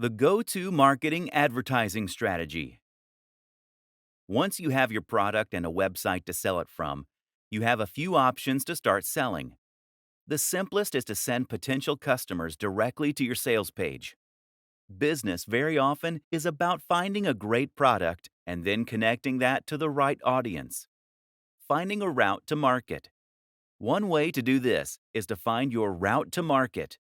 The go-to marketing advertising strategy. Once you have your product and a website to sell it from, you have a few options to start selling. The simplest is to send potential customers directly to your sales page. Business very often is about finding a great product and then connecting that to the right audience. Finding a route to market. One way to do this is to find your route to market.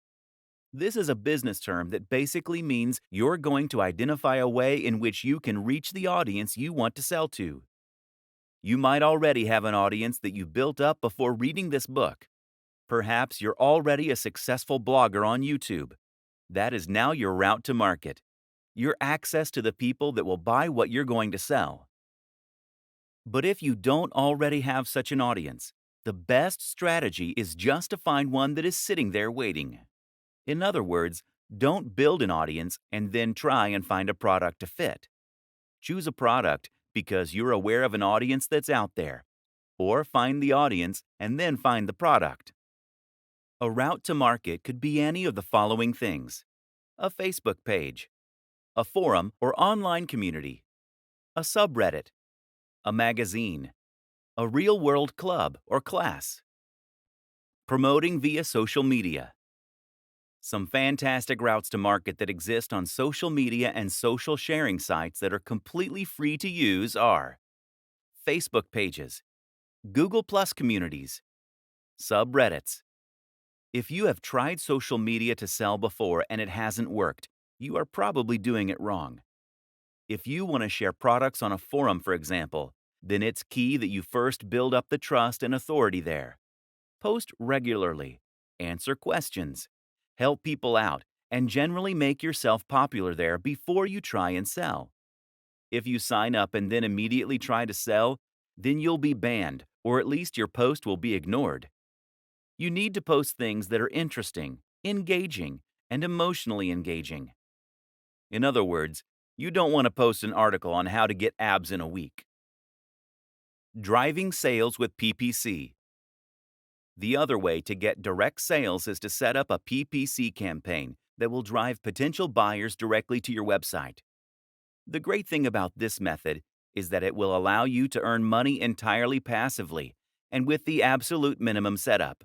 This is a business term that basically means you're going to identify a way in which you can reach the audience you want to sell to. You might already have an audience that you built up before reading this book. Perhaps you're already a successful blogger on YouTube. That is now your route to market, your access to the people that will buy what you're going to sell. But if you don't already have such an audience, the best strategy is just to find one that is sitting there waiting. In other words, don't build an audience and then try and find a product to fit. Choose a product because you're aware of an audience that's out there, or find the audience and then find the product. A route to market could be any of the following things: a Facebook page, a forum or online community, a subreddit, a magazine, a real-world club or class. Promoting via social media. Some fantastic routes to market that exist on social media and social sharing sites that are completely free to use are Facebook pages, Google Plus communities, subreddits. If you have tried social media to sell before and it hasn't worked, you are probably doing it wrong. If you want to share products on a forum, for example, then it's key that you first build up the trust and authority there. Post regularly, answer questions, help people out, and generally make yourself popular there before you try and sell. If you sign up and then immediately try to sell, then you'll be banned, or at least your post will be ignored. You need to post things that are interesting, engaging, and emotionally engaging. In other words, you don't want to post an article on how to get abs in a week. Driving sales with PPC. The other way to get direct sales is to set up a PPC campaign that will drive potential buyers directly to your website. The great thing about this method is that it will allow you to earn money entirely passively and with the absolute minimum setup.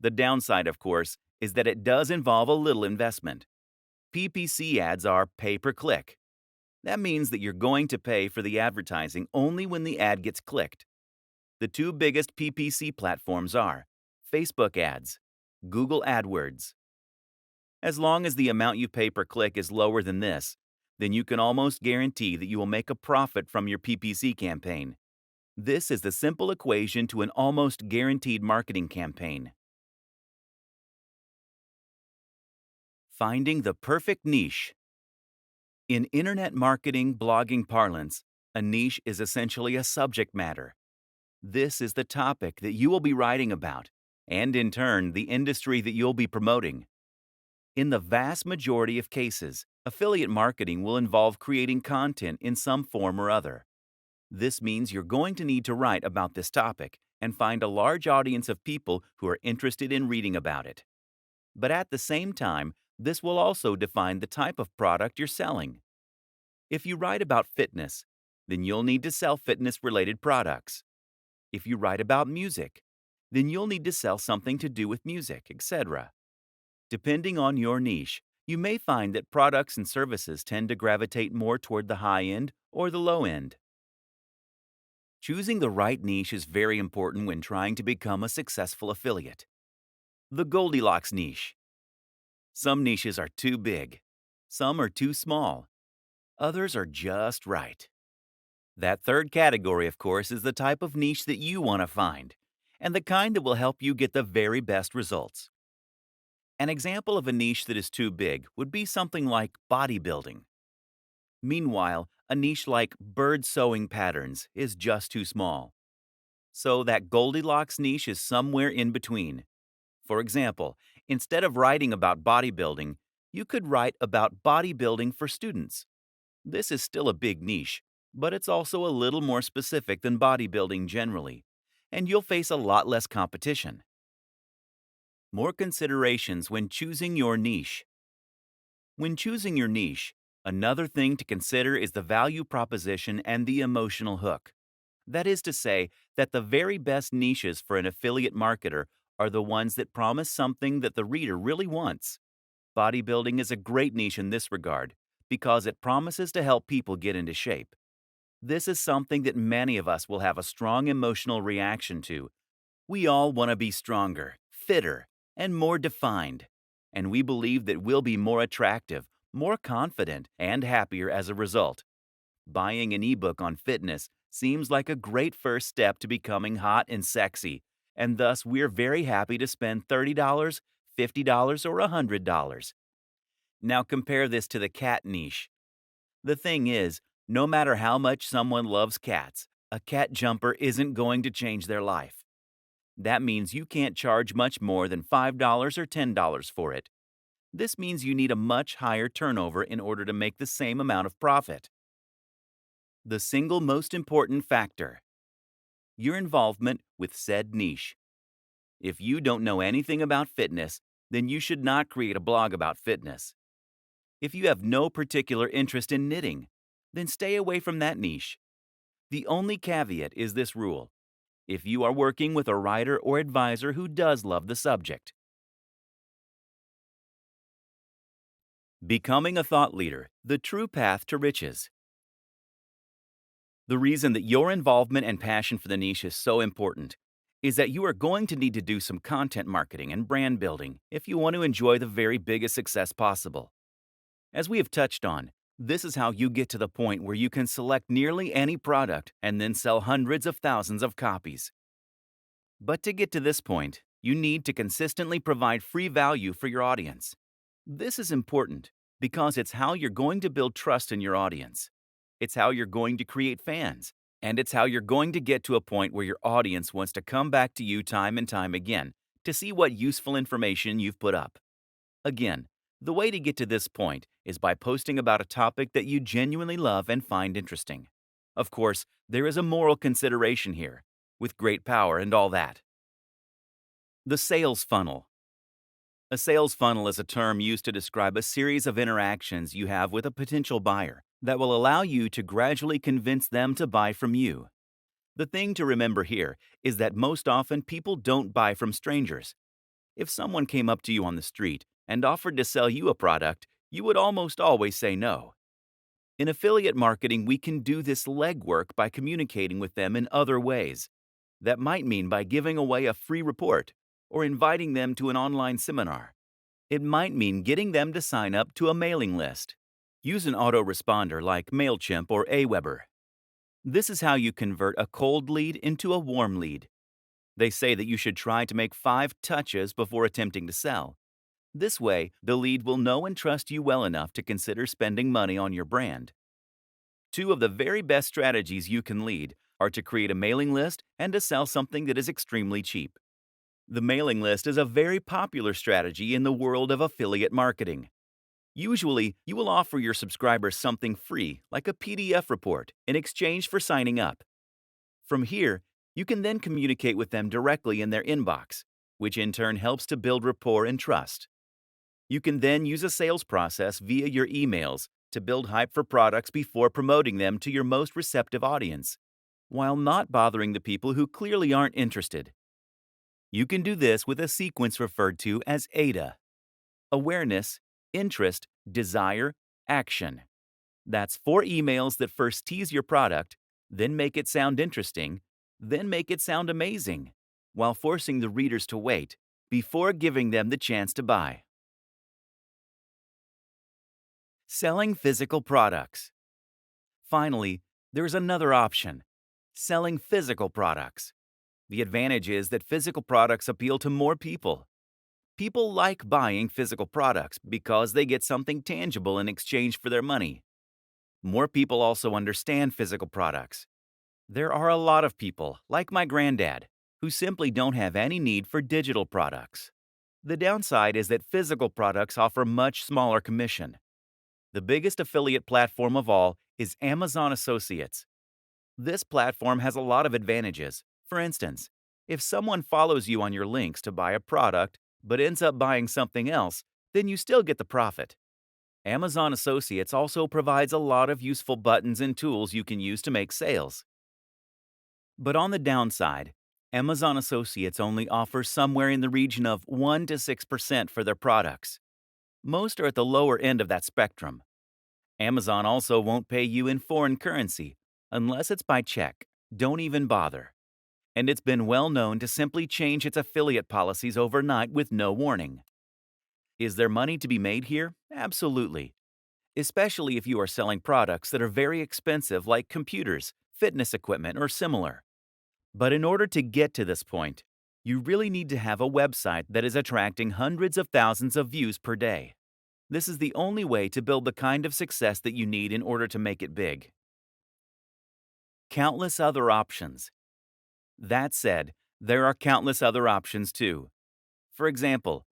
The downside, of course, is that it does involve a little investment. PPC ads are pay-per-click. That means that you're going to pay for the advertising only when the ad gets clicked. The two biggest PPC platforms are Facebook ads, Google AdWords. As long as the amount you pay per click is lower than this, then you can almost guarantee that you will make a profit from your PPC campaign. This is the simple equation to an almost guaranteed marketing campaign. Finding the perfect niche. In internet marketing blogging parlance, a niche is essentially a subject matter. This is the topic that you will be writing about, and in turn, the industry that you'll be promoting. In the vast majority of cases, affiliate marketing will involve creating content in some form or other. This means you're going to need to write about this topic and find a large audience of people who are interested in reading about it. But at the same time, this will also define the type of product you're selling. If you write about fitness, then you'll need to sell fitness-related products. If you write about music, then you'll need to sell something to do with music, etc. Depending on your niche, you may find that products and services tend to gravitate more toward the high end or the low end. Choosing the right niche is very important when trying to become a successful affiliate. The Goldilocks niche. Some niches are too big. Some are too small. Others are just right. That third category, of course, is the type of niche that you want to find, and the kind that will help you get the very best results. An example of a niche that is too big would be something like bodybuilding. Meanwhile, a niche like bird sewing patterns is just too small. So that Goldilocks niche is somewhere in between. For example, instead of writing about bodybuilding, you could write about bodybuilding for students. This is still a big niche, but it's also a little more specific than bodybuilding generally, and you'll face a lot less competition. More considerations when choosing your niche. When choosing your niche, another thing to consider is the value proposition and the emotional hook. That is to say, that the very best niches for an affiliate marketer are the ones that promise something that the reader really wants. Bodybuilding is a great niche in this regard because it promises to help people get into shape. This is something that many of us will have a strong emotional reaction to. We all want to be stronger, fitter, and more defined. And we believe that we'll be more attractive, more confident, and happier as a result. Buying an ebook on fitness seems like a great first step to becoming hot and sexy, and thus we're very happy to spend $30, $50, or $100. Now compare this to the cat niche. The thing is, no matter how much someone loves cats, a cat jumper isn't going to change their life. That means you can't charge much more than $5 or $10 for it. This means you need a much higher turnover in order to make the same amount of profit. The single most important factor: your involvement with said niche. If you don't know anything about fitness, then you should not create a blog about fitness. If you have no particular interest in knitting, then stay away from that niche. The only caveat is this rule: if you are working with a writer or advisor who does love the subject. Becoming a thought leader, the true path to riches. The reason that your involvement and passion for the niche is so important is that you are going to need to do some content marketing and brand building if you want to enjoy the very biggest success possible. As we have touched on, this is how you get to the point where you can select nearly any product and then sell hundreds of thousands of copies. But to get to this point, you need to consistently provide free value for your audience. This is important because it's how you're going to build trust in your audience. It's how you're going to create fans, and it's how you're going to get to a point where your audience wants to come back to you time and time again to see what useful information you've put up. Again, the way to get to this point is by posting about a topic that you genuinely love and find interesting. Of course, there is a moral consideration here, with great power and all that. The sales funnel. A sales funnel is a term used to describe a series of interactions you have with a potential buyer that will allow you to gradually convince them to buy from you. The thing to remember here is that most often people don't buy from strangers. If someone came up to you on the street and offered to sell you a product, you would almost always say no. In affiliate marketing, we can do this legwork by communicating with them in other ways. That might mean by giving away a free report or inviting them to an online seminar. It might mean getting them to sign up to a mailing list. Use an autoresponder like MailChimp or Aweber. This is how you convert a cold lead into a warm lead. They say that you should try to make 5 touches before attempting to sell. This way, the lead will know and trust you well enough to consider spending money on your brand. 2 of the very best strategies you can lead are to create a mailing list and to sell something that is extremely cheap. The mailing list is a very popular strategy in the world of affiliate marketing. Usually, you will offer your subscribers something free, like a PDF report, in exchange for signing up. From here, you can then communicate with them directly in their inbox, which in turn helps to build rapport and trust. You can then use a sales process via your emails to build hype for products before promoting them to your most receptive audience, while not bothering the people who clearly aren't interested. You can do this with a sequence referred to as AIDA: awareness, interest, desire, action. That's 4 emails that first tease your product, then make it sound interesting, then make it sound amazing, while forcing the readers to wait before giving them the chance to buy. Selling physical products. Finally, there's another option: selling physical products. The advantage is that physical products appeal to more people. People like buying physical products because they get something tangible in exchange for their money. More people also understand physical products. There are a lot of people, like my granddad, who simply don't have any need for digital products. The downside is that physical products offer much smaller commission. The biggest affiliate platform of all is Amazon Associates. This platform has a lot of advantages. For instance, if someone follows you on your links to buy a product but ends up buying something else, then you still get the profit. Amazon Associates also provides a lot of useful buttons and tools you can use to make sales. But on the downside, Amazon Associates only offers somewhere in the region of 1 to 6% for their products. Most are at the lower end of that spectrum. Amazon also won't pay you in foreign currency unless it's by check. Don't even bother. And it's been well known to simply change its affiliate policies overnight with no warning. Is there money to be made here? Absolutely. Especially if you are selling products that are very expensive like computers, fitness equipment, or similar. But in order to get to this point, you really need to have a website that is attracting hundreds of thousands of views per day. This is the only way to build the kind of success that you need in order to make it big. Countless other options. That said, there are countless other options too. For example,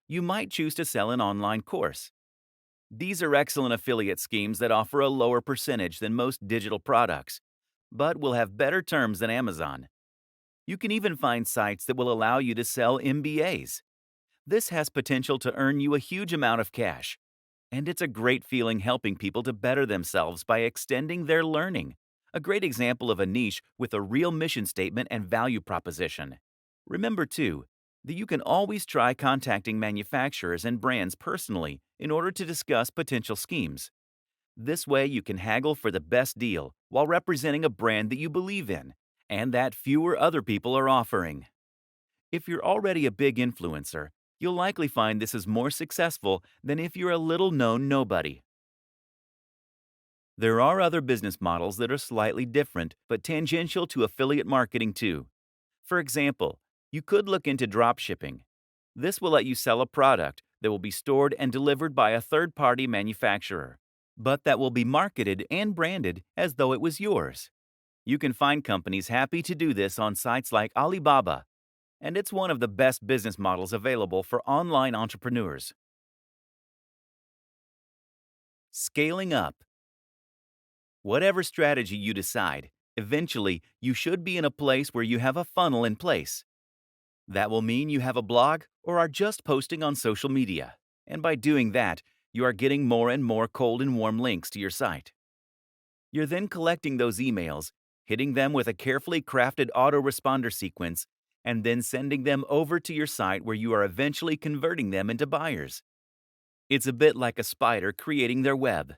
you might choose to sell an online course. These are excellent affiliate schemes that offer a lower percentage than most digital products, but will have better terms than Amazon. You can even find sites that will allow you to sell MBAs. This has potential to earn you a huge amount of cash, and it's a great feeling helping people to better themselves by extending their learning. A great example of a niche with a real mission statement and value proposition. Remember, too, that you can always try contacting manufacturers and brands personally in order to discuss potential schemes. This way, you can haggle for the best deal while representing a brand that you believe in and that fewer other people are offering. If you're already a big influencer, you'll likely find this is more successful than if you're a little known nobody. There are other business models that are slightly different but tangential to affiliate marketing too. For example, you could look into dropshipping. This will let you sell a product that will be stored and delivered by a third-party manufacturer, but that will be marketed and branded as though it was yours. You can find companies happy to do this on sites like Alibaba, and it's one of the best business models available for online entrepreneurs. Scaling up. Whatever strategy you decide, eventually you should be in a place where you have a funnel in place. That will mean you have a blog or are just posting on social media. And by doing that, you are getting more and more cold and warm links to your site. You're then collecting those emails, hitting them with a carefully crafted autoresponder sequence, and then sending them over to your site where you are eventually converting them into buyers. It's a bit like a spider creating their web.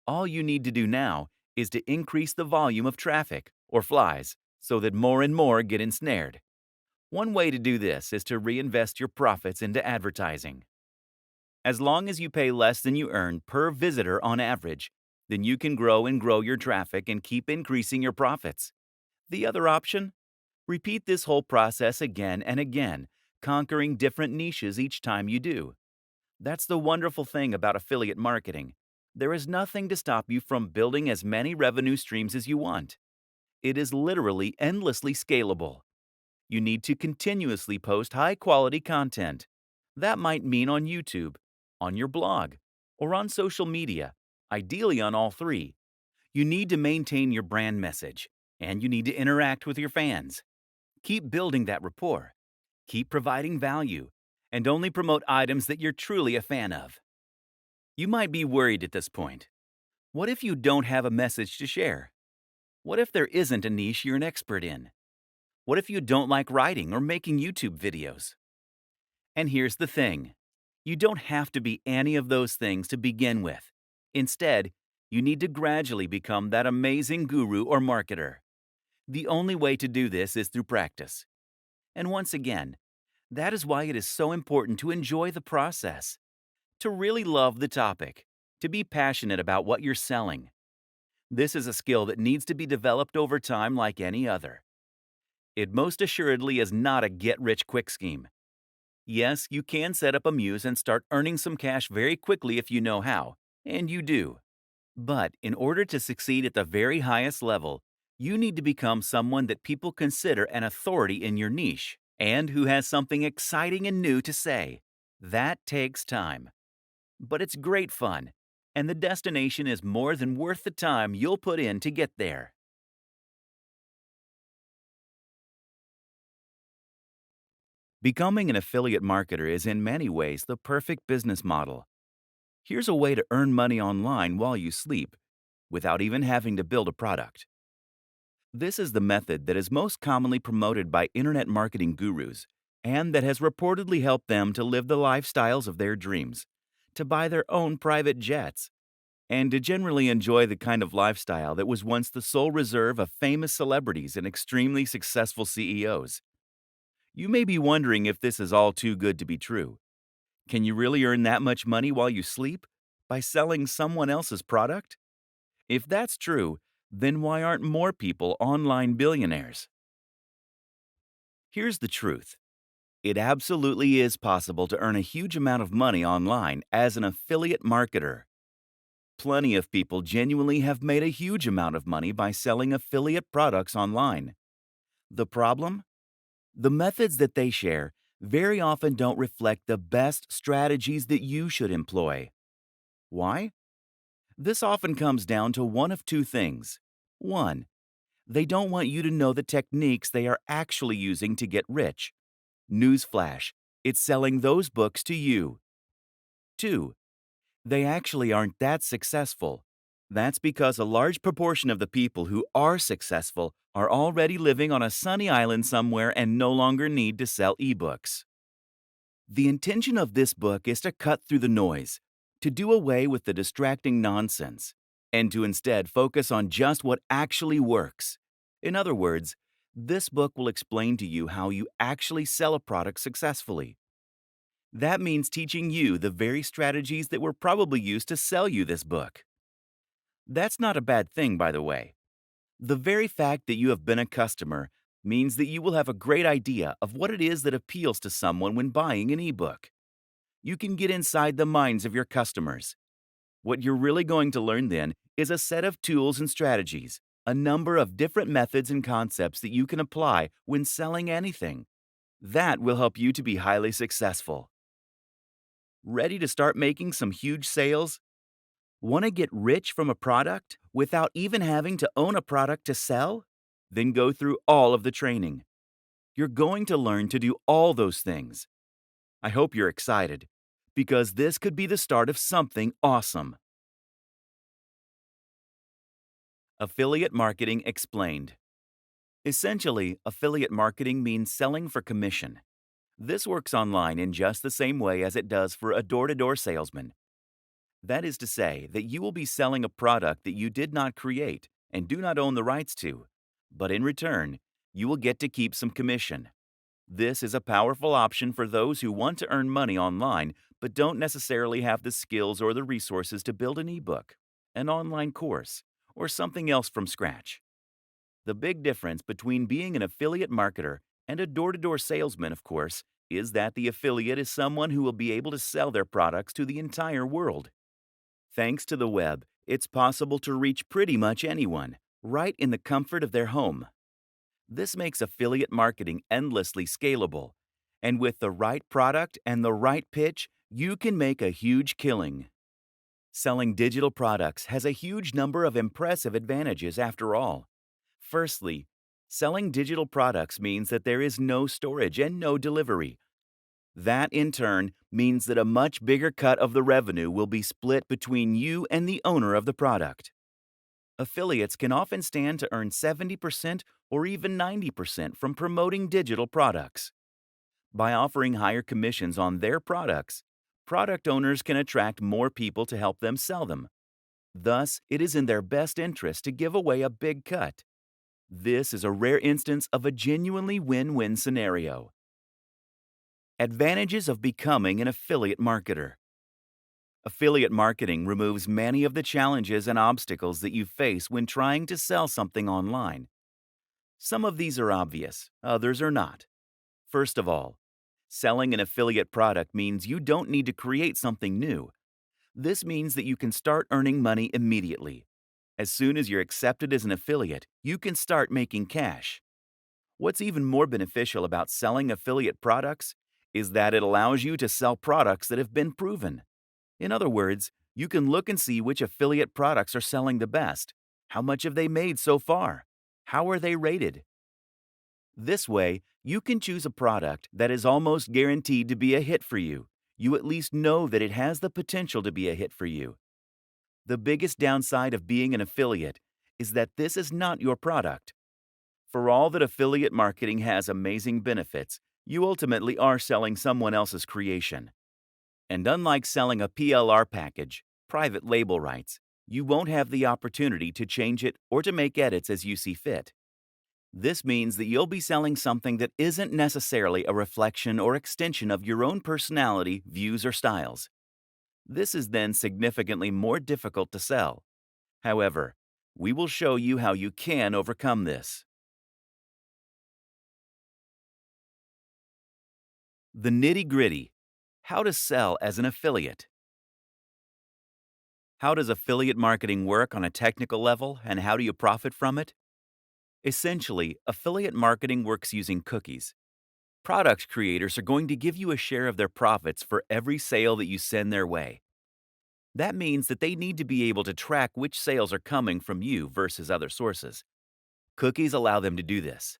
All you need to do now is to increase the volume of traffic, or flies, so that more and more get ensnared. One way to do this is to reinvest your profits into advertising. As long as you pay less than you earn per visitor on average, then you can grow and grow your traffic and keep increasing your profits. The other option? Repeat this whole process again and again, conquering different niches each time you do. That's the wonderful thing about affiliate marketing. There is nothing to stop you from building as many revenue streams as you want. It is literally endlessly scalable. You need to continuously post high-quality content. That might mean on YouTube, on your blog, or on social media, ideally on all three. You need to maintain your brand message, and you need to interact with your fans. Keep building that rapport. Keep providing value, and only promote items that you're truly a fan of. You might be worried at this point. What if you don't have a message to share? What if there isn't a niche you're an expert in? What if you don't like writing or making YouTube videos? And here's the thing. You don't have to be any of those things to begin with. Instead, you need to gradually become that amazing guru or marketer. The only way to do this is through practice. And once again, that is why it is so important to enjoy the process, to really love the topic, to be passionate about what you're selling. This is a skill that needs to be developed over time like any other. It most assuredly is not a get-rich-quick scheme. Yes, you can set up a muse and start earning some cash very quickly if you know how, and you do. But in order to succeed at the very highest level, you need to become someone that people consider an authority in your niche and who has something exciting and new to say. That takes time. But it's great fun, and the destination is more than worth the time you'll put in to get there. Becoming an affiliate marketer is in many ways the perfect business model. Here's a way to earn money online while you sleep, without even having to build a product. This is the method that is most commonly promoted by internet marketing gurus and that has reportedly helped them to live the lifestyles of their dreams, to buy their own private jets, and to generally enjoy the kind of lifestyle that was once the sole reserve of famous celebrities and extremely successful CEOs. You may be wondering if this is all too good to be true. Can you really earn that much money while you sleep? By selling someone else's product? If that's true, then why aren't more people online billionaires? Here's the truth. It absolutely is possible to earn a huge amount of money online as an affiliate marketer. Plenty of people genuinely have made a huge amount of money by selling affiliate products online. The problem? The methods that they share very often don't reflect the best strategies that you should employ. Why? This often comes down to one of two things. One, they don't want you to know the techniques they are actually using to get rich. Newsflash, it's selling those books to you. Two, they actually aren't that successful. That's because a large proportion of the people who are successful are already living on a sunny island somewhere and no longer need to sell ebooks. The intention of this book is to cut through the noise, to do away with the distracting nonsense, and to instead focus on just what actually works. In other words, this book will explain to you how you actually sell a product successfully. That means teaching you the very strategies that were probably used to sell you this book. That's not a bad thing, by the way. The very fact that you have been a customer means that you will have a great idea of what it is that appeals to someone when buying an ebook. You can get inside the minds of your customers. What you're really going to learn then is a set of tools and strategies, a number of different methods and concepts that you can apply when selling anything. That will help you to be highly successful. Ready to start making some huge sales? Want to get rich from a product without even having to own a product to sell? Then go through all of the training. You're going to learn to do all those things. I hope you're excited, because this could be the start of something awesome. Affiliate marketing explained. Essentially, affiliate marketing means selling for commission. This works online in just the same way as it does for a door-to-door salesman. That is to say that you will be selling a product that you did not create and do not own the rights to, but in return, you will get to keep some commission. This is a powerful option for those who want to earn money online but don't necessarily have the skills or the resources to build an ebook, an online course, or something else from scratch. The big difference between being an affiliate marketer and a door-to-door salesman, of course, is that the affiliate is someone who will be able to sell their products to the entire world. Thanks to the web, it's possible to reach pretty much anyone, right in the comfort of their home. This makes affiliate marketing endlessly scalable, and with the right product and the right pitch, you can make a huge killing. Selling digital products has a huge number of impressive advantages after all. Firstly, selling digital products means that there is no storage and no delivery. That, in turn, means that a much bigger cut of the revenue will be split between you and the owner of the product. Affiliates can often stand to earn 70% or even 90% from promoting digital products. By offering higher commissions on their products, product owners can attract more people to help them sell them. Thus, it is in their best interest to give away a big cut. This is a rare instance of a genuinely win-win scenario. Advantages of becoming an affiliate marketer. Affiliate marketing removes many of the challenges and obstacles that you face when trying to sell something online. Some of these are obvious, others are not. First of all, selling an affiliate product means you don't need to create something new. This means that you can start earning money immediately. As soon as you're accepted as an affiliate, you can start making cash. What's even more beneficial about selling affiliate products is that it allows you to sell products that have been proven. In other words, you can look and see which affiliate products are selling the best. How much have they made so far? How are they rated? This way, you can choose a product that is almost guaranteed to be a hit for you. you at least know that it has the potential to be a hit for you. The biggest downside of being an affiliate is that this is not your product. For all that affiliate marketing has amazing benefits, you ultimately are selling someone else's creation. And unlike selling a PLR package, private label rights, you won't have the opportunity to change it or to make edits as you see fit. This means that you'll be selling something that isn't necessarily a reflection or extension of your own personality, views, or styles. This is then significantly more difficult to sell. However, we will show you how you can overcome this. The nitty-gritty. How to sell as an affiliate. How does affiliate marketing work on a technical level, and how do you profit from it? Essentially, affiliate marketing works using cookies. Product creators are going to give you a share of their profits for every sale that you send their way. That means that they need to be able to track which sales are coming from you versus other sources. Cookies allow them to do this.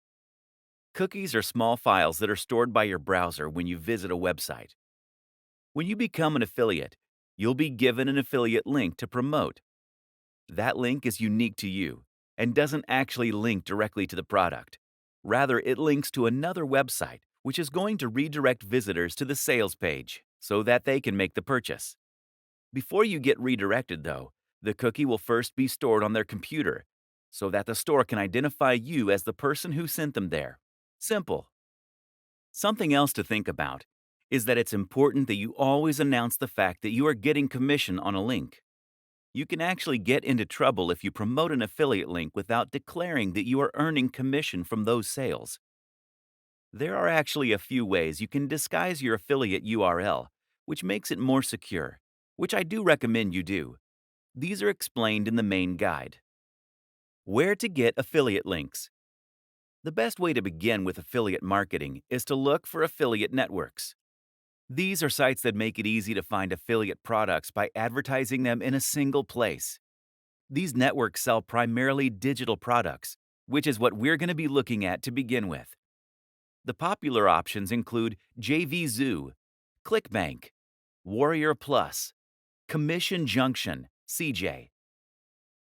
Cookies are small files that are stored by your browser when you visit a website. When you become an affiliate, you'll be given an affiliate link to promote. That link is unique to you and doesn't actually link directly to the product. Rather, it links to another website, which is going to redirect visitors to the sales page so that they can make the purchase. Before you get redirected, though, the cookie will first be stored on their computer so that the store can identify you as the person who sent them there. Simple. Something else to think about is that it's important that you always announce the fact that you are getting commission on a link. You can actually get into trouble if you promote an affiliate link without declaring that you are earning commission from those sales. There are actually a few ways you can disguise your affiliate URL, which makes it more secure, which I do recommend you do. These are explained in the main guide. Where to get affiliate links. The best way to begin with affiliate marketing is to look for affiliate networks. These are sites that make it easy to find affiliate products by advertising them in a single place. These networks sell primarily digital products, which is what we're going to be looking at to begin with. The popular options include JVZoo, ClickBank, Warrior Plus, Commission Junction, CJ.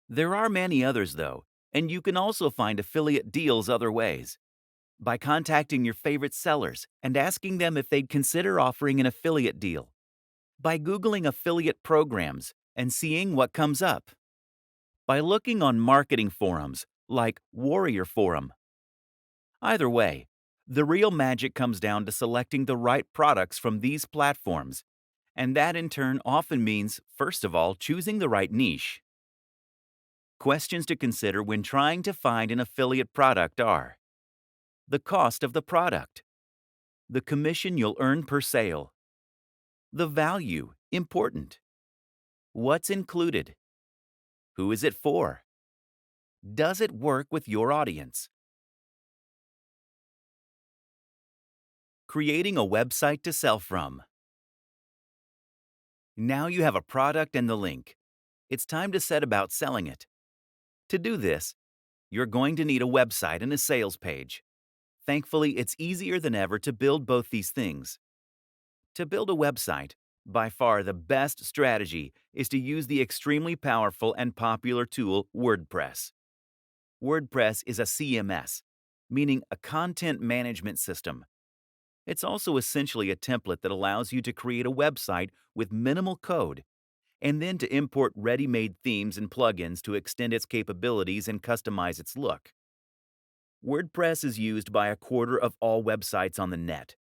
There are many others, though, and you can also find affiliate deals other ways. By contacting your favorite sellers and asking them if they'd consider offering an affiliate deal. By Googling affiliate programs and seeing what comes up. By looking on marketing forums like Warrior Forum. Either way, the real magic comes down to selecting the right products from these platforms, and that in turn often means, first of all, choosing the right niche. Questions to consider when trying to find an affiliate product are: the cost of the product, the commission you'll earn per sale, the value, important, what's included, who is it for, does it work with your audience. Creating a website to sell from. Now you have a product and the link. It's time to set about selling it. To do this, you're going to need a website and a sales page. Thankfully, it's easier than ever to build both these things. To build a website, by far the best strategy is to use the extremely powerful and popular tool WordPress. WordPress is a CMS, meaning a content management system. It's also essentially a template that allows you to create a website with minimal code, and then to import ready-made themes and plugins to extend its capabilities and customize its look. WordPress is used by a quarter of all websites on the net,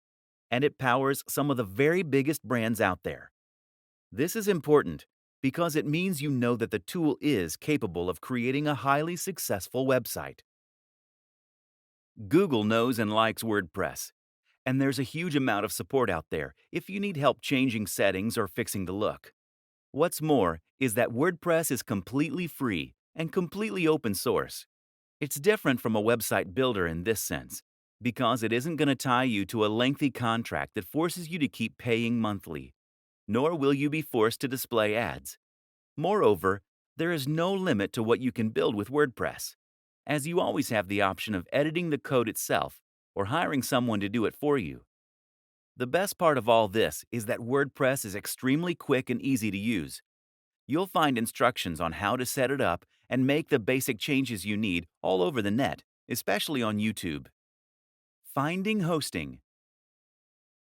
and it powers some of the very biggest brands out there. This is important because it means you know that the tool is capable of creating a highly successful website. Google knows and likes WordPress, and there's a huge amount of support out there if you need help changing settings or fixing the look. What's more is that WordPress is completely free and completely open source. It's different from a website builder in this sense, because it isn't going to tie you to a lengthy contract that forces you to keep paying monthly, nor will you be forced to display ads. Moreover, there is no limit to what you can build with WordPress, as you always have the option of editing the code itself or hiring someone to do it for you. The best part of all this is that WordPress is extremely quick and easy to use. You'll find instructions on how to set it up and make the basic changes you need all over the net, especially on YouTube. Finding hosting.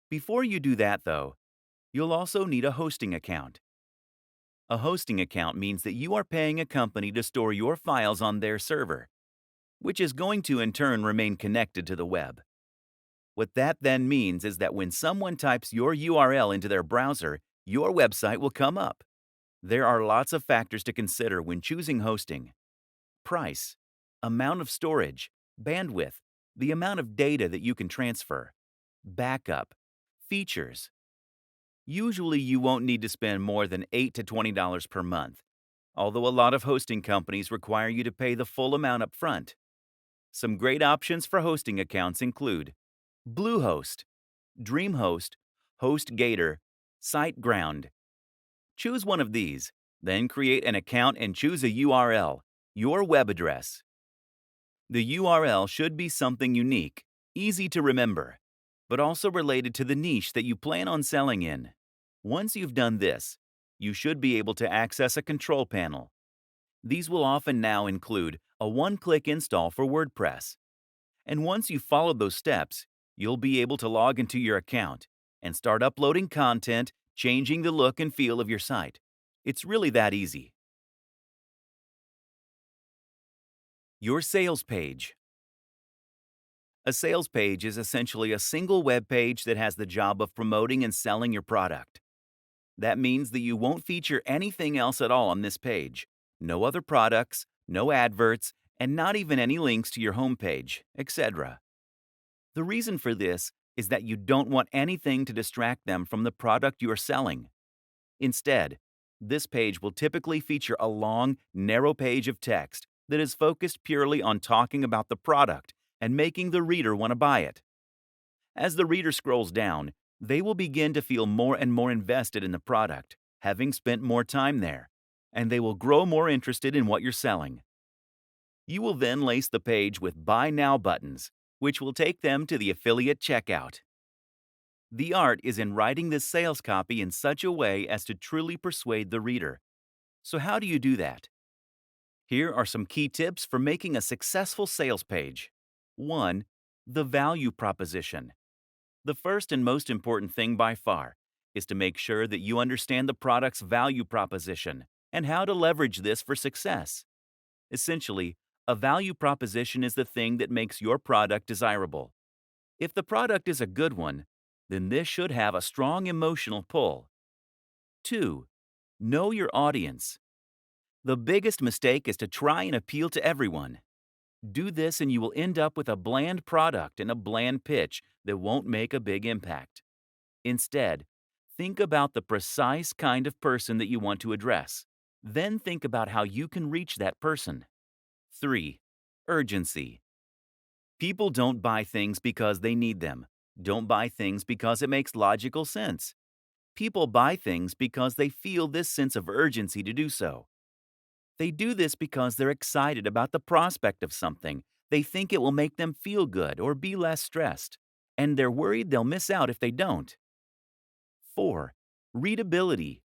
Before you do that, though, you'll also need a hosting account. A hosting account means that you are paying a company to store your files on their server, which is going to in turn remain connected to the web. What that then means is that when someone types your URL into their browser, your website will come up. There are lots of factors to consider when choosing hosting: price, amount of storage, bandwidth, the amount of data that you can transfer, backup, features. Usually you won't need to spend more than $8 to $20 per month, although a lot of hosting companies require you to pay the full amount up front. Some great options for hosting accounts include Bluehost, DreamHost, HostGator, SiteGround. Choose one of these, then create an account and choose a URL, your web address. The URL should be something unique, easy to remember, but also related to the niche that you plan on selling in. Once you've done this, you should be able to access a control panel. These will often now include a one-click install for WordPress. And once you've followed those steps, you'll be able to log into your account and start uploading content, changing the look and feel of your site. It's really that easy. Your sales page. A sales page is essentially a single web page that has the job of promoting and selling your product. That means that you won't feature anything else at all on this page. No other products, no adverts, and not even any links to your homepage, etc. The reason for this is that you don't want anything to distract them from the product you are selling. Instead, this page will typically feature a long, narrow page of text that is focused purely on talking about the product and making the reader want to buy it. As the reader scrolls down, they will begin to feel more and more invested in the product, having spent more time there, and they will grow more interested in what you're selling. You will then lace the page with Buy Now buttons, which will take them to the affiliate checkout. The art is in writing this sales copy in such a way as to truly persuade the reader. So how do you do that? Here are some key tips for making a successful sales page. 1. The value proposition. The first and most important thing by far is to make sure that you understand the product's value proposition and how to leverage this for success. Essentially, a value proposition is the thing that makes your product desirable. If the product is a good one, then this should have a strong emotional pull. 2. Know your audience. The biggest mistake is to try and appeal to everyone. Do this and you will end up with a bland product and a bland pitch that won't make a big impact. Instead, think about the precise kind of person that you want to address. Then think about how you can reach that person. 3. Urgency. People don't buy things because they need them. Don't buy things because it makes logical sense. People buy things because they feel this sense of urgency to do so. They do this because they're excited about the prospect of something. They think it will make them feel good or be less stressed, and they're worried they'll miss out if they don't. 4. Readability.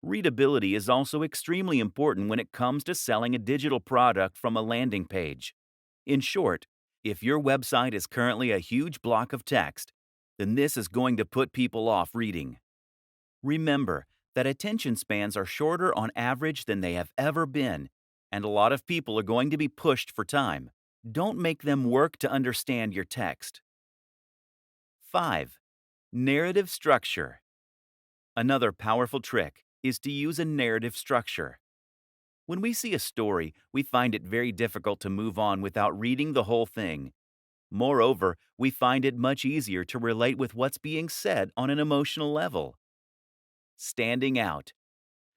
Readability is also extremely important when it comes to selling a digital product from a landing page. In short, if your website is currently a huge block of text, then this is going to put people off reading. Remember that attention spans are shorter on average than they have ever been, and a lot of people are going to be pushed for time. Don't make them work to understand your text. 5. Narrative structure. Another powerful trick is to use a narrative structure. When we see a story, we find it very difficult to move on without reading the whole thing. Moreover, we find it much easier to relate with what's being said on an emotional level. Standing out.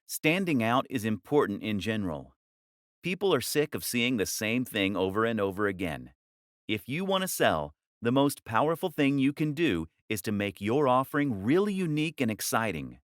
Standing out is important in general. People are sick of seeing the same thing over and over again. If you want to sell, the most powerful thing you can do is to make your offering really unique and exciting.